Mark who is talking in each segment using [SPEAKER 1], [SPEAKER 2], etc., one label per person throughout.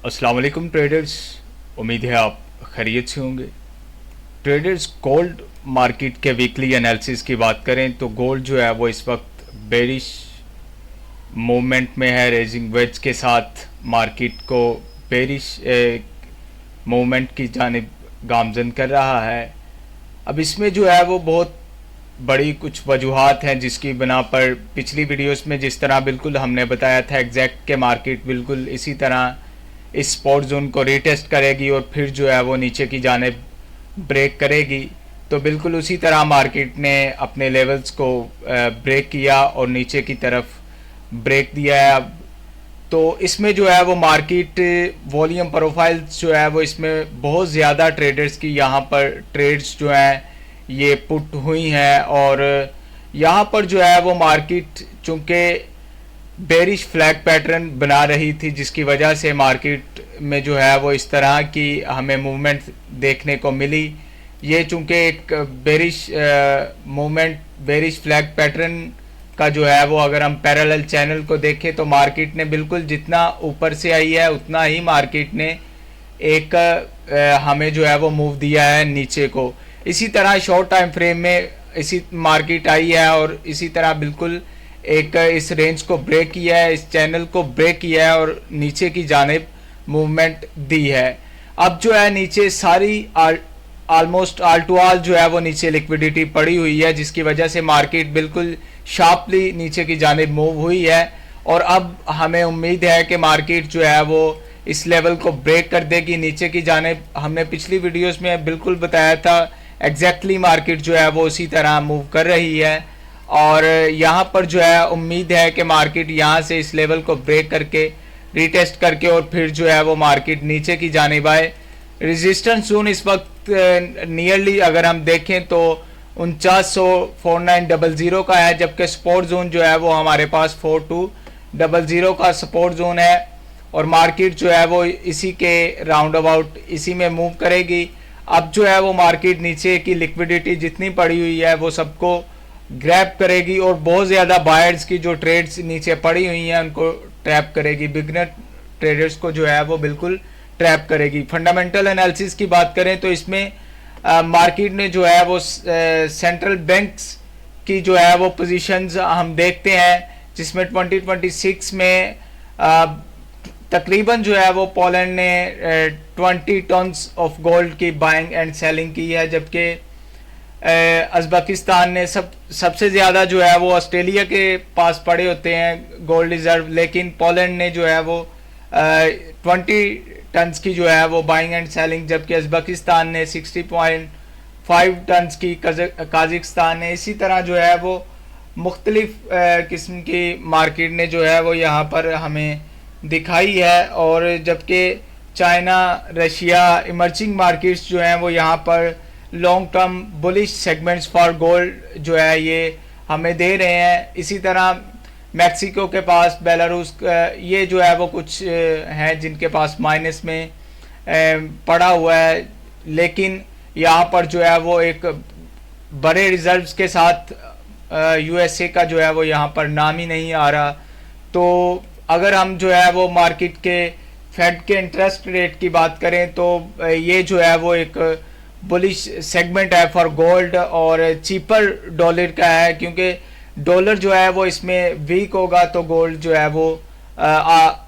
[SPEAKER 1] अस्सलाम वालेकुम ट्रेडर्स। उम्मीद है आप खैरियत से होंगे। ट्रेडर्स, गोल्ड मार्केट के वीकली एनालिसिस की बात करें तो गोल्ड जो है वो इस वक्त बेरिश मूवमेंट में है। रेजिंग वेज के साथ मार्केट को बेरिश मूवमेंट की जानिब गामजन कर रहा है। अब इसमें जो है वो बहुत बड़ी कुछ वजूहात हैं जिसकी बिना पर पिछली वीडियोस में जिस तरह बिल्कुल हमने बताया था एग्जैक्ट के मार्केट बिल्कुल इसी तरह इस सपोर्ट जोन को रीटेस्ट करेगी और फिर जो है वो नीचे की जानिब ब्रेक करेगी। तो बिल्कुल उसी तरह मार्केट ने अपने लेवल्स को ब्रेक किया और नीचे की तरफ ब्रेक दिया है। अब तो इसमें जो है वो मार्केट वॉल्यूम प्रोफाइल्स जो है वो इसमें बहुत ज़्यादा ट्रेडर्स की यहाँ पर ट्रेड्स जो हैं ये पुट हुई हैं। और यहाँ पर जो है वो मार्केट चूँकि बेरिश फ्लैग पैटर्न बना रही थी जिसकी वजह से मार्केट में जो है वो इस तरह की हमें मूवमेंट देखने को मिली। ये चूँकि एक bearish movement bearish flag pattern का जो है वो अगर हम पैरेलल चैनल को देखें तो मार्केट ने बिल्कुल जितना ऊपर से आई है उतना ही मार्केट ने एक हमें जो है वो मूव दिया है नीचे को। इसी तरह शॉर्ट टाइम फ्रेम में इसी मार्केट आई है और इसी तरह बिल्कुल एक इस रेंज को ब्रेक किया है, इस चैनल को ब्रेक किया है और नीचे की जानिब मूवमेंट दी है। अब जो है नीचे सारी ऑलमोस्ट ऑल टू ऑल जो है वो नीचे लिक्विडिटी पड़ी हुई है जिसकी वजह से मार्केट बिल्कुल शार्पली नीचे की जानिब मूव हुई है। और अब हमें उम्मीद है कि मार्केट जो है वो इस लेवल को ब्रेक कर देगी नीचे की जानिब। हमने पिछली वीडियोस में बिल्कुल बताया था एग्जैक्टली मार्केट जो है वो उसी तरह मूव कर रही है। और यहाँ पर जो है उम्मीद है कि मार्केट यहाँ से इस लेवल को ब्रेक करके रीटेस्ट करके और फिर जो है वो मार्केट नीचे की जानिब आए। रेजिस्टेंस जोन इस वक्त नियरली अगर हम देखें तो 4900 का है, जबकि सपोर्ट जोन जो है वो हमारे पास 4200 का सपोर्ट जोन है। और मार्केट जो है वो इसी के राउंड अबाउट इसी में मूव करेगी। अब जो है वो मार्केट नीचे की लिक्विडिटी जितनी पड़ी हुई है वो सबको ग्रैब करेगी और बहुत ज़्यादा बायर्स की जो ट्रेड्स नीचे पड़ी हुई हैं उनको ट्रैप करेगी। बिगनर ट्रेडर्स को जो है वो बिल्कुल ट्रैप करेगी। फंडामेंटल एनालिसिस की बात करें तो इसमें मार्केट ने जो है वो सेंट्रल बैंक्स की जो है वो पोजीशंस हम देखते हैं जिसमें 2026 में तकरीबन जो है वो पोलैंड ने 20 टन्स ऑफ गोल्ड की बाइंग एंड सेलिंग की है, जबकि उज़्बेकिस्तान ने सबसे ज़्यादा जो है वो ऑस्ट्रेलिया के पास पड़े होते हैं गोल्ड रिजर्व, लेकिन पोलैंड ने जो है वो 20 टन्स की जो है वो बाइंग एंड सेलिंग, जबकि उज़्बेकिस्तान ने 60.5 टन्स की, कजाकिस्तान ने इसी तरह जो है वो मुख्तलिफ किस्म की मार्केट ने जो है वो यहाँ पर हमें दिखाई है। और जबकि चाइना, रशिया, इमर्जिंग मार्केट्स जो हैं वो यहाँ पर long term bullish segments for gold जो है ये हमें दे रहे हैं। इसी तरह मैक्सिको के पास, बेलारूस ये जो है वो कुछ हैं जिनके पास माइनस में पड़ा हुआ है, लेकिन यहाँ पर जो है वो एक बड़े रिजर्व्स के साथ यूएसए का जो है वो यहाँ पर नाम ही नहीं आ रहा। तो अगर हम जो है वो मार्केट के फेड के इंटरेस्ट रेट की बात करें तो ये जो है वो एक बुलिश सेगमेंट है फॉर गोल्ड और चीपर डॉलर का है, क्योंकि डॉलर जो है वो इसमें वीक होगा तो गोल्ड जो है वो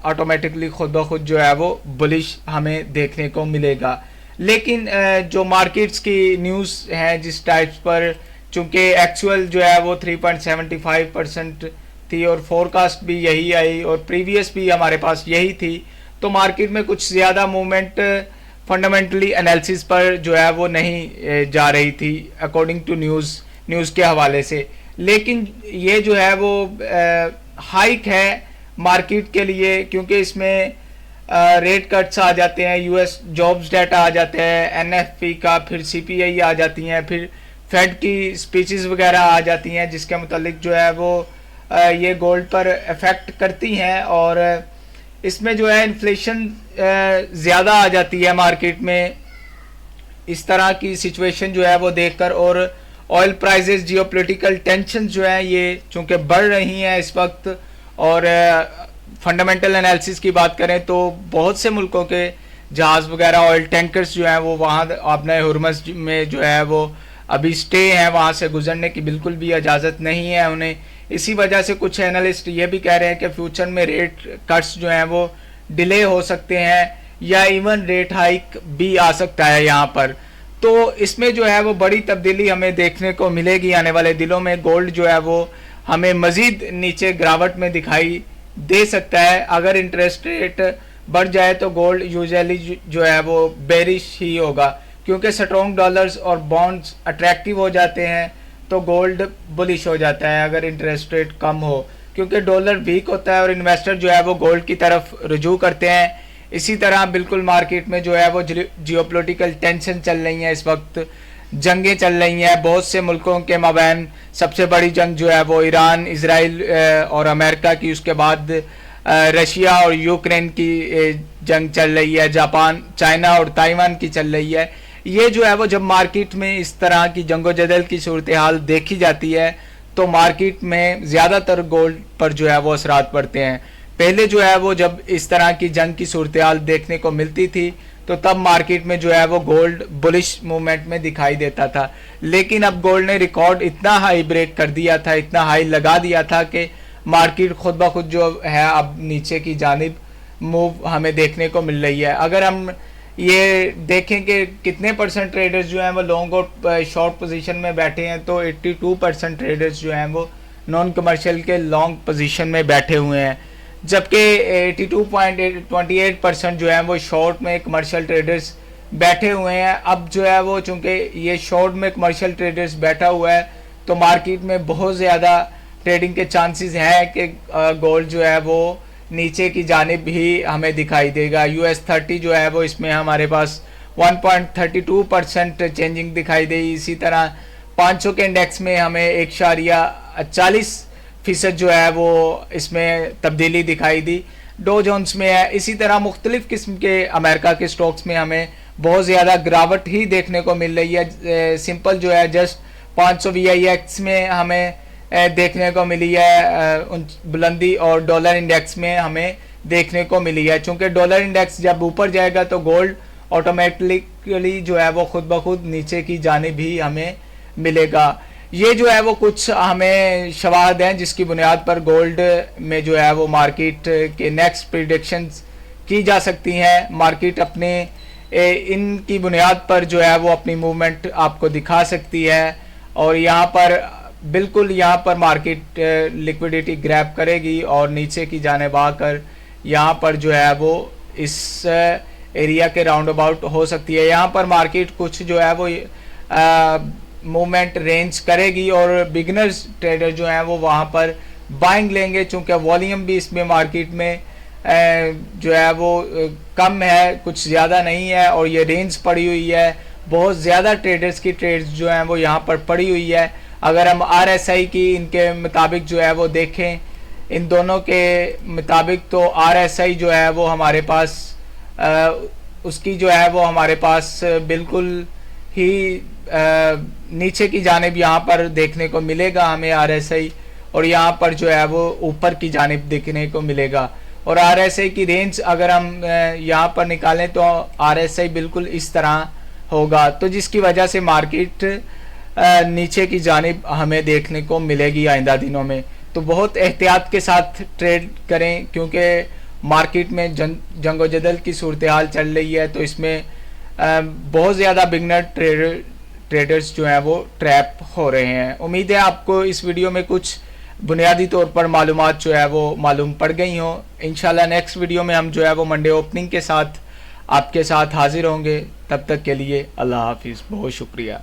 [SPEAKER 1] ऑटोमेटिकली खुद ब खुद जो है वो बुलिश हमें देखने को मिलेगा। लेकिन जो मार्केट्स की न्यूज़ हैं जिस टाइप्स पर, चूँकि एक्चुअल जो है वो 3.75% थी और फोरकास्ट भी यही आई और प्रीवियस भी हमारे पास यही थी, तो मार्केट में कुछ ज़्यादा मूवमेंट फंडामेंटली एनालिसिस पर जो है वो नहीं जा रही थी अकॉर्डिंग टू न्यूज़ के हवाले से। लेकिन ये जो है वो हाइक है मार्केट के लिए, क्योंकि इसमें रेट कट्स आ जाते हैं, यूएस जॉब्स डाटा आ जाते हैं, एनएफपी का, फिर सीपीआई आ जाती हैं, फिर फेड की स्पीचेस वगैरह आ जाती हैं जिसके मुतालिक जो है वो ये गोल्ड पर इफ़ेक्ट करती हैं। और इसमें जो है इन्फ्लेशन ज़्यादा आ जाती है मार्केट में इस तरह की सिचुएशन जो है वो देखकर। और ऑयल प्राइसेस, जियोपॉलिटिकल टेंशन जो है ये चूँकि बढ़ रही हैं इस वक्त, और फंडामेंटल एनालिसिस की बात करें तो बहुत से मुल्कों के जहाज़ वगैरह ऑयल टैंकर्स जो हैं वो वहाँ अपने हुरमस में जो है वो अभी स्टे हैं, वहाँ से गुजरने की बिल्कुल भी इजाज़त नहीं है उन्हें। इसी वजह से कुछ एनालिस्ट ये भी कह रहे हैं कि फ्यूचर में रेट कट्स जो हैं वो डिले हो सकते हैं या इवन रेट हाइक भी आ सकता है यहाँ पर। तो इसमें जो है वो बड़ी तब्दीली हमें देखने को मिलेगी आने वाले दिनों में। गोल्ड जो है वो हमें मज़ीद नीचे गिरावट में दिखाई दे सकता है। अगर इंटरेस्ट रेट बढ़ जाए तो गोल्ड यूजुअली जो है वो बेरिश ही होगा, क्योंकि स्ट्रॉन्ग डॉलर्स और बॉन्ड्स अट्रैक्टिव हो जाते हैं तो गोल्ड बुलिश हो जाता है अगर इंटरेस्ट रेट कम हो, क्योंकि डॉलर वीक होता है और इन्वेस्टर जो है वो गोल्ड की तरफ रुजू करते हैं। इसी तरह बिल्कुल मार्केट में जो है वो जियोपॉलिटिकल टेंशन चल रही है, इस वक्त जंगें चल रही हैं बहुत से मुल्कों के माबैन। सबसे बड़ी जंग जो है वो ईरान, इसराइल और अमेरिका की, उसके बाद रशिया और यूक्रेन की जंग चल रही है, जापान, चाइना और ताइवान की चल रही है। ये जो है वो जब मार्केट में इस तरह की जंगोजदल की सूरत हाल देखी जाती है तो मार्केट में ज़्यादातर गोल्ड पर जो है वो असरात पड़ते हैं। पहले जो है वो जब इस तरह की जंग की सूरत हाल देखने को मिलती थी तो तब मार्केट में जो है वो गोल्ड बुलिश मूवमेंट में दिखाई देता था, लेकिन अब गोल्ड ने रिकॉर्ड इतना हाई ब्रेक कर दिया था, इतना हाई लगा दिया था कि मार्केट खुद ब खुद जो है अब नीचे की जानिब मूव हमें देखने को मिल रही है। अगर हम ये देखें कि कितने परसेंट ट्रेडर्स जो हैं वो लॉन्ग और शॉर्ट पोजीशन में बैठे हैं तो 82% ट्रेडर्स जो हैं वो नॉन कमर्शियल के लॉन्ग पोजीशन में बैठे हुए हैं, जबकि 82.28% जो है वो शॉर्ट में कमर्शियल ट्रेडर्स बैठे हुए हैं। अब जो है वो चूँकि ये शॉर्ट में कमर्शियल ट्रेडर्स बैठा हुआ है तो मार्केट में बहुत ज़्यादा ट्रेडिंग के चांसेस हैं कि गोल्ड जो है वो नीचे की जानिब ही हमें दिखाई देगा। US30 जो है वो इसमें हमारे पास 1.32% चेंजिंग दिखाई दी। इसी तरह 500 के इंडेक्स में हमें 1.40% जो है वो इसमें तब्दीली दिखाई दी। डो जोन्स में है। इसी तरह मुख्तलिफ किस्म के अमेरिका के स्टॉक्स में हमें बहुत ज़्यादा गिरावट ही देखने को मिल रही है। सिंपल जो है जस्ट 500 VIX में हमें देखने को मिली है बुलंदी, और डॉलर इंडेक्स में हमें देखने को मिली है। चूँकि डॉलर इंडेक्स जब ऊपर जाएगा तो गोल्ड ऑटोमेटिकली जो है वो खुद ब खुद नीचे की जानिब ही हमें मिलेगा। ये जो है वो कुछ हमें शवाहद हैं जिसकी बुनियाद पर गोल्ड में जो है वो मार्केट के नेक्स्ट प्रिडिक्शंस की जा सकती हैं। मार्केट अपने इनकी बुनियाद पर जो है वो अपनी मूवमेंट आपको दिखा सकती है, और यहाँ पर बिल्कुल यहाँ पर मार्केट लिक्विडिटी ग्रैब करेगी और नीचे की जानिब आकर यहाँ पर जो है वो इस एरिया के राउंड अबाउट हो सकती है। यहाँ पर मार्केट कुछ जो है वो मूवमेंट रेंज करेगी और बिगनर्स ट्रेडर जो हैं वो वहाँ पर बाइंग लेंगे, चूँकि वॉल्यूम भी इसमें मार्केट में जो है वो कम है, कुछ ज़्यादा नहीं है, और ये रेंज पड़ी हुई है। बहुत ज़्यादा ट्रेडर्स की ट्रेड्स जो हैं वो यहाँ पर पड़ी हुई है। अगर हम RSI की इनके मुताबिक जो है वो देखें, इन दोनों के मुताबिक, तो RSI जो है वो हमारे पास उसकी जो है वो हमारे पास बिल्कुल ही नीचे की जानिब यहाँ पर देखने को मिलेगा हमें RSI, और यहाँ पर जो है वो ऊपर की जानिब देखने को मिलेगा। और RSI की रेंज अगर हम यहाँ पर निकालें तो RSI बिल्कुल इस तरह होगा, तो जिसकी वजह से मार्केट नीचे की जानिब हमें देखने को मिलेगी आइंदा दिनों में। तो बहुत एहतियात के साथ ट्रेड करें, क्योंकि मार्केट में जंगोजदल की सूरत हाल चल रही है, तो इसमें बहुत ज़्यादा बिगनर ट्रेडर्स जो हैं वो ट्रैप हो रहे हैं। उम्मीद है आपको इस वीडियो में कुछ बुनियादी तौर पर मालूमात जो है वो मालूम पड़ गई हों। इंशाल्लाह नेक्स्ट वीडियो में हम जो है वो मंडे ओपनिंग के साथ आपके साथ हाजिर होंगे। तब तक के लिए अल्लाह हाफिज़, बहुत शुक्रिया।